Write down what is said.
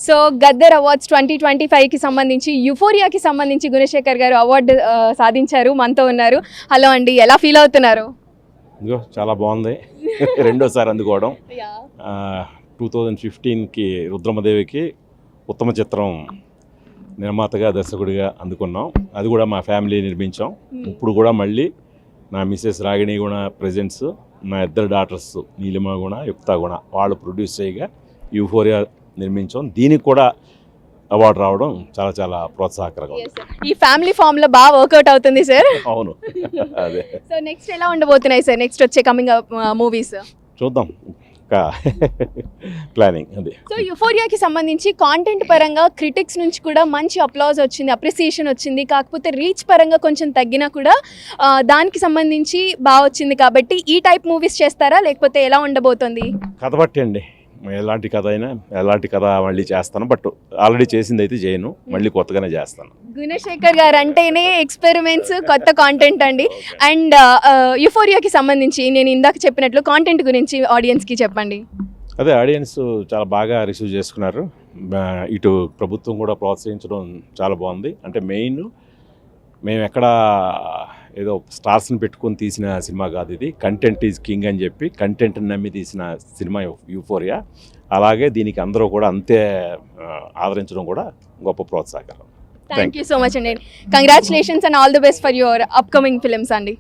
So Gaddar awards 2025కి సంబంధించి యుఫోరియాకి సంబంధించి గుణశేఖర్ గారు అవార్డు సాధించారు, మనతో ఉన్నారు. హలో అండి, ఎలా ఫీల్ అవుతున్నారు? ఇదిగో చాలా బాగుంది. రెండోసారి అందుకోవడం. 2015కి రుద్రమదేవికి ఉత్తమ చిత్రం నిర్మాతగా దర్శకుడిగా అందుకున్నాం. అది కూడా మా ఫ్యామిలీ నిర్మించాం. ఇప్పుడు కూడా మళ్ళీ నా మిస్సెస్ రాగిణి గుణ ప్రెజెంట్స్, నా ఇద్దరు డాటర్స్ నీలిమ గుణ యుక్త గుణ వాళ్ళు ప్రొడ్యూస్ చేయగా యూఫోరియా నిర్మించాం. దీనికి కూడా అవార్డు రావడం చాలా చాలా ప్రోత్సాహకరంగా ఉంది. ఈ ఫ్యామిలీ ఫామ్ లో బాగా వర్కౌట్ అవుతుంది సార్. అవును, అదే. సో నెక్స్ట్ ఎలా ఉండబోతున్నాయి సార్, నెక్స్ట్ వచ్చే కమింగ్ మూవీస్? చూద్దాం, ఇంకా ప్లానింగ్ అది. సో యుఫోరియాకి సంబంధించి కాంటెంట్ పరంగా క్రిటిక్స్ నుంచి కూడా మంచి అప్లాజ్ వచ్చింది, అప్రిసియేషన్ వచ్చింది. కాకపోతే రీచ్ పరంగా కొంచెం తగ్గినా కూడా దానికి సంబంధించి బాగా వచ్చింది. కాబట్టి ఈ టైప్ మూవీస్ చేస్తారా, లేకపోతే ఎలా ఉండబోతుంది? కథ బట్టి అండి, ఎలాంటి కథ అయినా ఎలాంటి కథ మళ్ళీ చేస్తాను. బట్ ఆల్రెడీ చేసింది అయితే చేయను, మళ్ళీ కొత్తగానే చేస్తాను. గుణశేఖర్ గారు అంటేనే ఎక్స్పెరిమెంట్స్, కొత్త కాంటెంట్ అండి. అండ్ యుఫోరియాకి సంబంధించి నేను ఇందాక చెప్పినట్లు కాంటెంట్ గురించి ఆడియన్స్కి చెప్పండి. అదే, ఆడియన్స్ చాలా బాగా రిసీవ్ చేసుకున్నారు. ఇటు ప్రభుత్వం కూడా ప్రోత్సహించడం చాలా బాగుంది. అంటే మెయిన్ మేము ఎక్కడ ఏదో స్టార్స్ని పెట్టుకొని తీసిన సినిమా కాదు ఇది. కంటెంట్ ఈజ్ కింగ్ అని చెప్పి కంటెంట్ని నమ్మి తీసిన సినిమా యూఫోరియా. అలాగే దీనికి అందరూ కూడా అంతే ఆదరించడం కూడా గొప్ప ప్రోత్సాహకరం. థ్యాంక్ యూ సో మచ్ అండి. Congratulations and all the best for your upcoming films అండి.